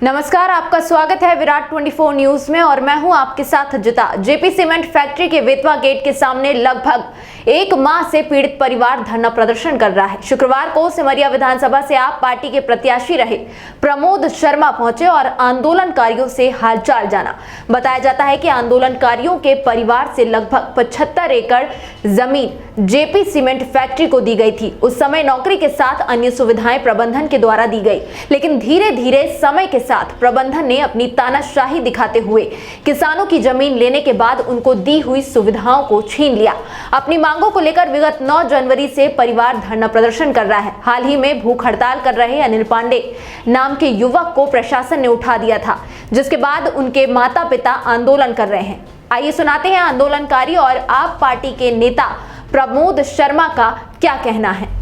नमस्कार, आपका स्वागत है विराट 24 न्यूज में और मैं हूं आपके साथ जिता। जेपी सीमेंट फैक्ट्री के बेतवा गेट के सामने लगभग एक माह से पीड़ित परिवार धरना प्रदर्शन कर रहा है। शुक्रवार को सिमरिया विधानसभा से आप पार्टी के प्रत्याशी रहे प्रमोद शर्मा पहुंचे और आंदोलनकारियों से हालचाल जाना। बताया जाता है कि आंदोलनकारियों के परिवार से लगभग 75 एकड़ जमीन जेपी सीमेंट फैक्ट्री को दी गई थी। उस समय नौकरी के साथ अन्य सुविधाएं प्रबंधन के द्वारा दी गई, लेकिन धीरे धीरे समय के साथ प्रबंधन ने अपनी तानाशाही दिखाते हुए किसानों की जमीन लेने के बाद उनको दी हुई सुविधाओं को छीन लिया। अपनी मांगों को लेकर विगत 9 जनवरी से परिवार धरना प्रदर्शन कर रहा है। हाल ही में भूख हड़ताल कर रहे अनिल पांडे नाम के युवक को प्रशासन ने उठा दिया था, जिसके बाद उनके माता पिता आंदोलन कर रहे हैं। आइए सुनाते हैं आंदोलनकारी और आप पार्टी के नेता प्रमोद शर्मा का क्या कहना है।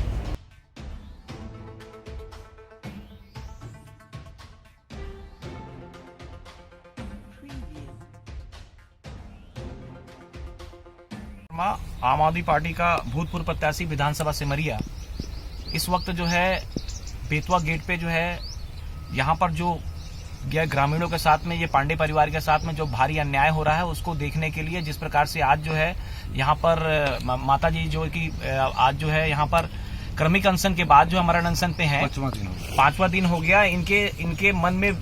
आम आदमी पार्टी का भूतपूर्व प्रत्याशी विधानसभा सिमरिया इस वक्त जो है बेतवा गेट पे जो है यहाँ पर जो ग्रामीणों के साथ में ये पांडे परिवार के साथ में जो भारी अन्याय हो रहा है उसको देखने के लिए, जिस प्रकार से आज जो है यहाँ पर माता जी जो कि आज जो है यहाँ पर क्रमिक अनशन के बाद जो मरण अनशन पे हैं, 5वां दिन हो गया। इनके मन में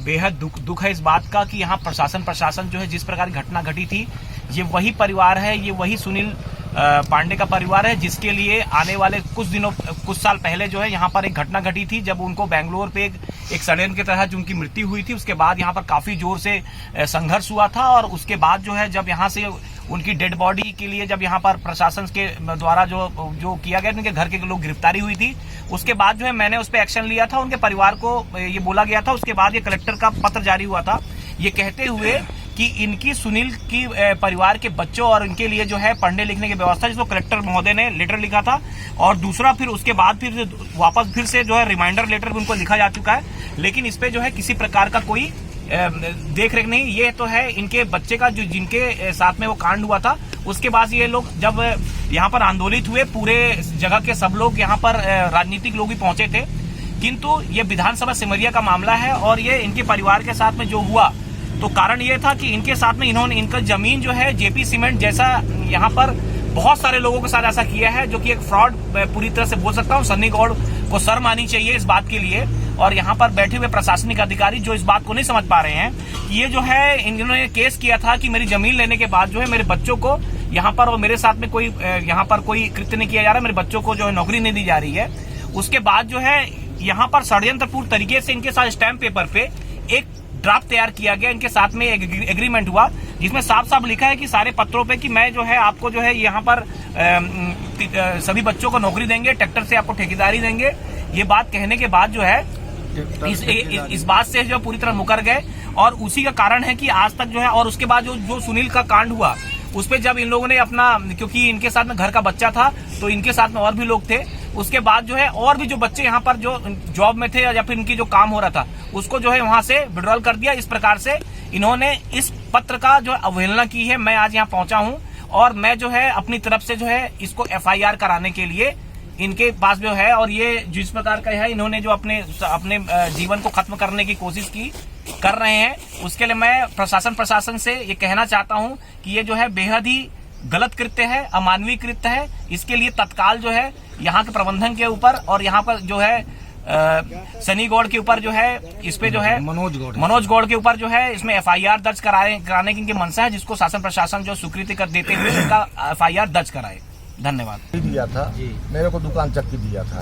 बेहद दुख है इस बात का कि यहाँ प्रशासन जो है जिस प्रकार की घटना घटी थी, ये वही परिवार है, ये वही सुनील पांडे का परिवार है जिसके लिए आने वाले कुछ साल पहले जो है यहाँ पर एक घटना घटी थी, जब उनको बेंगलोर पे एक षड्यंत्र के तहत उनकी मृत्यु हुई थी। उसके बाद यहाँ पर काफी जोर से संघर्ष हुआ था और उसके बाद जो है जब यहाँ से उनकी डेड बॉडी के लिए जब यहाँ पर प्रशासन के द्वारा जो किया गया, उनके घर के लोग गिरफ्तारी हुई थी, उसके बाद जो है मैंने उस पर एक्शन लिया था। उनके परिवार को ये बोला गया था, उसके बाद ये कलेक्टर का पत्र जारी हुआ था ये कहते हुए कि इनकी सुनील की परिवार के बच्चों और इनके लिए जो है पढ़ने लिखने की व्यवस्था, जिसको कलेक्टर महोदय ने लेटर लिखा था और दूसरा फिर उसके बाद फिर वापस फिर से जो है रिमाइंडर लेटर भी उनको लिखा जा चुका है, लेकिन इस पे जो है किसी प्रकार का कोई देख रेख नहीं। ये तो है इनके बच्चे का जो जिनके साथ में वो कांड हुआ था, उसके बाद ये लोग जब यहाँ पर आंदोलित हुए, पूरे जगह के सब लोग यहाँ पर राजनीतिक लोग भी पहुंचे थे, किंतु ये विधानसभा सिमरिया का मामला है और ये इनके परिवार के साथ में जो हुआ तो कारण ये था कि इनके साथ में इन्होंने इनका जमीन जो है जेपी सीमेंट जैसा यहाँ पर बहुत सारे लोगों के साथ ऐसा किया है, जो कि एक फ्रॉड पूरी तरह से बोल सकता हूँ। सन्नी गौड़ को शर्म आनी चाहिए इस बात के लिए, और यहाँ पर बैठे हुए प्रशासनिक अधिकारी जो इस बात को नहीं समझ पा रहे हैं कि ये जो है इन्होंने केस किया था कि मेरी जमीन लेने के बाद जो है मेरे बच्चों को यहाँ पर और मेरे साथ में कोई यहाँ पर कोई कृत्य नहीं किया जा रहा, मेरे बच्चों को जो है नौकरी नहीं दी जा रही है। उसके बाद जो है यहाँ पर षड्यंत्रपूर्ण तरीके से इनके साथ स्टैम्प पेपर पे एक ड्राफ्ट तैयार किया गया, इनके साथ में एक एग्रीमेंट हुआ जिसमें साफ साफ लिखा है कि सारे पत्रों पे कि मैं जो है आपको जो है यहाँ पर सभी बच्चों को नौकरी देंगे, ट्रैक्टर से आपको ठेकेदारी देंगे। ये बात कहने के बाद जो है इस बात से जो पूरी तरह मुकर गए और उसी का कारण है कि आज तक जो है, और उसके बाद जो सुनील का कांड हुआ उस पे जब इन लोगों ने अपना, क्योंकि इनके साथ में घर का बच्चा था तो इनके साथ में और भी लोग थे, उसके बाद जो है और भी जो बच्चे यहाँ पर जो जॉब में थे या फिर इनकी जो काम हो रहा था उसको जो है वहां से विड्रॉल कर दिया। इस प्रकार से इन्होंने इस पत्र का जो अवहेलना की है। मैं आज यहाँ पहुंचा हूँ और मैं जो है अपनी तरफ से जो है इसको FIR कराने के लिए इनके पास जो है, और ये जिस प्रकार का है इन्होंने जो अपने जीवन को खत्म करने की कोशिश कर रहे हैं, उसके लिए मैं प्रशासन से ये कहना चाहता हूँ कि ये जो है बेहद ही गलत कृत्य है, अमानवीय कृत्य है। इसके लिए तत्काल जो है यहाँ के प्रबंधन के ऊपर और यहाँ पर जो है सनी गौड़ के ऊपर जो है इस पे जो है मनोज गौड़ के ऊपर जो है इसमें FIR दर्ज कराने की इनकी मंशा है, जिसको शासन प्रशासन जो स्वीकृति कर देते हुए इनका FIR दर्ज कराए। धन्यवाद। दिया था मेरे को दुकान चक्की दिया था।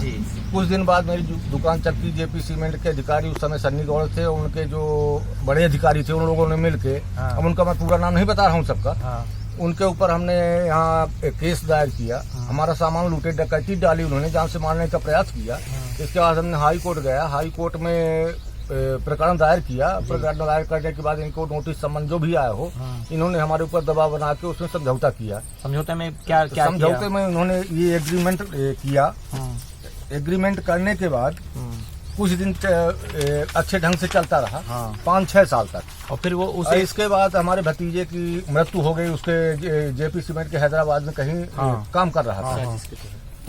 कुछ दिन बाद मेरी दुकान चक्की जेपी सीमेंट के अधिकारी उस समय सन्नी गौड़ थे, उनके जो बड़े अधिकारी थे उन लोगों ने मिलके, अब उनका मैं पूरा नाम नहीं बता रहा हूँ सबका, उनके ऊपर हमने यहाँ एक केस दायर किया। हमारा सामान लूटे, डकैती डाली उन्होंने, जान से मारने का प्रयास किया। इसके बाद हमने हाई कोर्ट गया, हाई कोर्ट में प्रकरण दायर किया। प्रकरण दायर करने के बाद इनको नोटिस सम्मन जो भी आया हो, इन्होंने हमारे ऊपर दबाव बना के उसमें समझौता किया। समझौते में क्या समझौते में उन्होंने ये एग्रीमेंट किया। एग्रीमेंट करने के बाद कुछ दिन अच्छे ढंग से चलता रहा, 5-6 साल तक, और फिर वो इसके बाद हमारे भतीजे की मृत्यु हो गई। उसके जेपी सीमेंट के हैदराबाद में कहीं काम कर रहा था,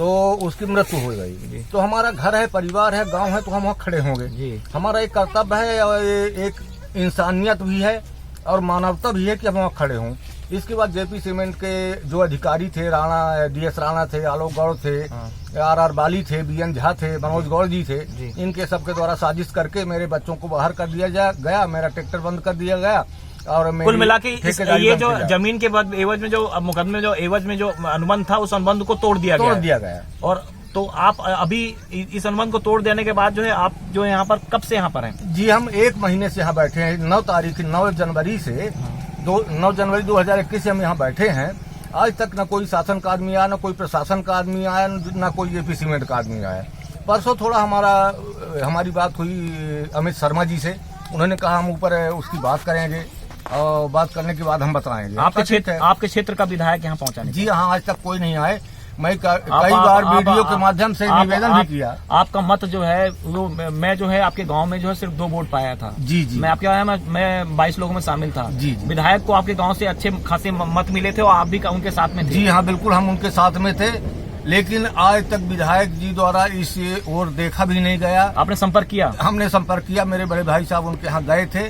तो उसकी मृत्यु हो गई। तो हमारा घर है, परिवार है, गांव है, तो हम वहाँ खड़े होंगे। हमारा एक कर्तव्य है और एक इंसानियत भी है और मानवता भी है कि हम वहाँ खड़े हों। इसके बाद जेपी सीमेंट के जो अधिकारी थे, राणा, डीएस राणा थे, आलोक गौड़ थे, आर बाली थे, बीएन झा थे, मनोज गौड़ जी थे, इनके सबके द्वारा साजिश करके मेरे बच्चों को बाहर कर दिया गया, मेरा ट्रैक्टर बंद कर दिया गया। और कुल मिला के ये जो जमीन के एवज में जो मुकदमे जो एवज में जो अनुबंध था, उस अनुबंध को तोड़ दिया गया। और तो आप अभी इस अनुबंध को तोड़ देने के बाद जो है आप जो यहाँ पर कब से यहाँ पर हैं? जी, हम 1 महीने से यहाँ बैठे हैं। 9 जनवरी से 9 जनवरी 2021 से हम यहाँ बैठे हैं। आज तक न कोई शासन का आदमी आया, न कोई प्रशासन का आदमी आया, न कोई जेपी सीमेंट का आदमी आया। परसों थोड़ा हमारी बात हुई अमित शर्मा जी से। उन्होंने कहा हम ऊपर उसकी बात करेंगे और बात करने के बाद हम बताएंगे। आपके क्षेत्र का विधायक यहाँ पहुँचा? जी हाँ, आज तक कोई नहीं आए। मैं कई बार वीडियो के माध्यम से निवेदन भी किया। आपका मत जो है वो मैं जो है आपके गांव में जो है सिर्फ 2 वोट पाया था। जी। मैं आपके यहाँ मैं 22 लोगों में शामिल था। जी। विधायक को आपके गांव से अच्छे खासे मत मिले थे और आप भी उनके साथ में थे? जी हाँ, बिल्कुल हम उनके साथ में थे, लेकिन आज तक विधायक जी द्वारा इस ओर देखा भी नहीं गया। आपने संपर्क किया? हमने संपर्क किया। मेरे बड़े भाई साहब उनके यहाँ गए थे।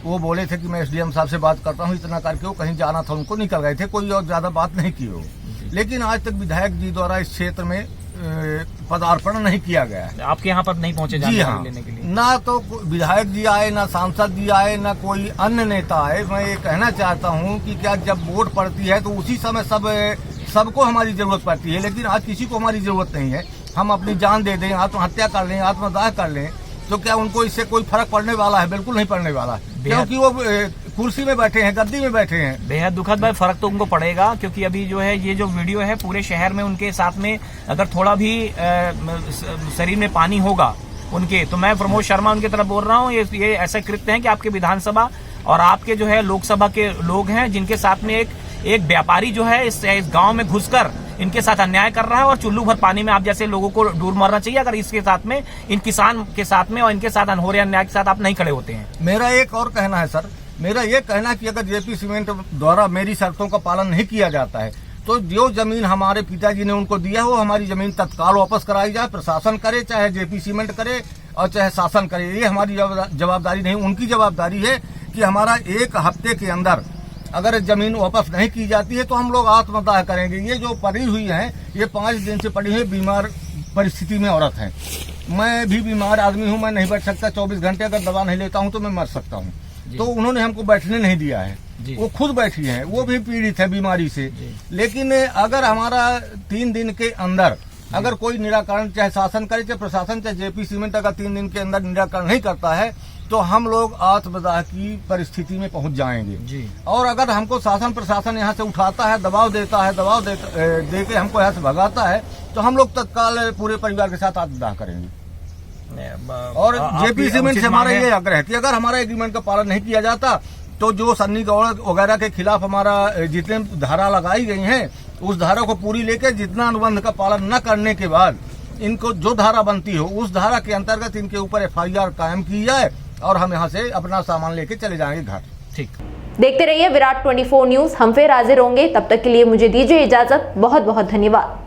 वो बोले थे कि मैं एसडीएम साहब से बात करता हूँ, इतना करके वो कहीं जाना था उनको, निकल गए थे। कोई और ज्यादा बात नहीं की हो। लेकिन आज तक विधायक जी द्वारा इस क्षेत्र में पदार्पण नहीं किया गया है। आपके यहाँ पर नहीं पहुँचे जानकारी लेने के लिए? ना तो विधायक जी आए, ना सांसद जी आए, ना कोई अन्य नेता आए। मैं ये कहना चाहता हूँ कि क्या जब वोट पड़ती है तो उसी समय सबको हमारी जरूरत पड़ती है, लेकिन आज किसी को हमारी जरूरत नहीं है। हम अपनी जान दे दें, आत्महत्या कर लें, आत्मदाह कर लें, तो क्या उनको इससे कोई फर्क पड़ने वाला है? बिल्कुल नहीं पड़ने वाला, क्योंकि वो कुर्सी में बैठे हैं, गद्दी में बैठे हैं। बेहद दुखद भाई, फर्क तो उनको पड़ेगा, क्योंकि अभी जो है ये जो वीडियो है पूरे शहर में उनके साथ में अगर थोड़ा भी शरीर में पानी होगा उनके, तो मैं प्रमोद शर्मा उनकी तरफ बोल रहा हूँ। ये ऐसा कृत्य है कि आपके विधानसभा और आपके जो है लोकसभा के लोग हैं, जिनके साथ में एक व्यापारी जो है इस गाँव में घुसकर इनके साथ अन्याय कर रहा है और चुल्लू भर पानी में आप जैसे लोगों को डूब मरना चाहिए अगर इसके साथ में, इन किसान के साथ में और इनके साथ हो रहे अन्याय के साथ आप नहीं खड़े होते हैं। मेरा एक और कहना है सर, मेरा ये कहना है कि अगर जेपी सीमेंट द्वारा मेरी शर्तों का पालन नहीं किया जाता है तो जो जमीन हमारे पिताजी ने उनको दिया है वो हमारी जमीन तत्काल वापस कराई जाए। प्रशासन करे, चाहे जेपी सीमेंट करे और चाहे शासन करे, ये हमारी जवाबदारी नहीं, उनकी जवाबदारी है कि हमारा 1 हफ्ते के अंदर अगर जमीन वापस नहीं की जाती है तो हम लोग आत्मदाह करेंगे। ये जो पड़ी हुई है, ये 5 दिन से पड़ी हुई बीमार परिस्थिति में औरत है। मैं भी बीमार आदमी हूँ, मैं नहीं बैठ सकता 24 घंटे, अगर दवा नहीं लेता हूँ तो मैं मर सकता हूँ। तो उन्होंने हमको बैठने नहीं दिया है, वो खुद बैठी है, वो भी पीड़ित है बीमारी से। लेकिन अगर हमारा 3 दिन के अंदर अगर कोई निराकरण, चाहे शासन करे, चाहे प्रशासन, चाहे जेपी सीमेंट, अगर 3 दिन के अंदर निराकरण नहीं करता है तो हम लोग आत्मदाह की परिस्थिति में पहुंच जाएंगे। जी। और अगर हमको शासन प्रशासन यहाँ से उठाता है, दबाव देता है, दबाव दे के हमको यहाँ से भगाता है, तो हम लोग तत्काल पूरे परिवार के साथ आत्मदाह करेंगे। और जेपी सीमेंट से हमारा ये आग्रह है कि अगर हमारा एग्रीमेंट का पालन नहीं किया जाता तो जो सन्नी गौड़ वगैरह के खिलाफ हमारा जितने धारा लगाई गई हैं उस धारा को पूरी लेकर, जितना अनुबंध का पालन न करने के बाद इनको जो धारा बनती हो उस धारा के अंतर्गत इनके ऊपर FIR कायम की जाए और हम यहाँ से अपना सामान लेके चले जाएंगे घर। ठीक। देखते रहिए विराट 24 न्यूज। हम फिर हाजिर होंगे, तब तक के लिए मुझे दीजिए इजाजत। बहुत बहुत धन्यवाद।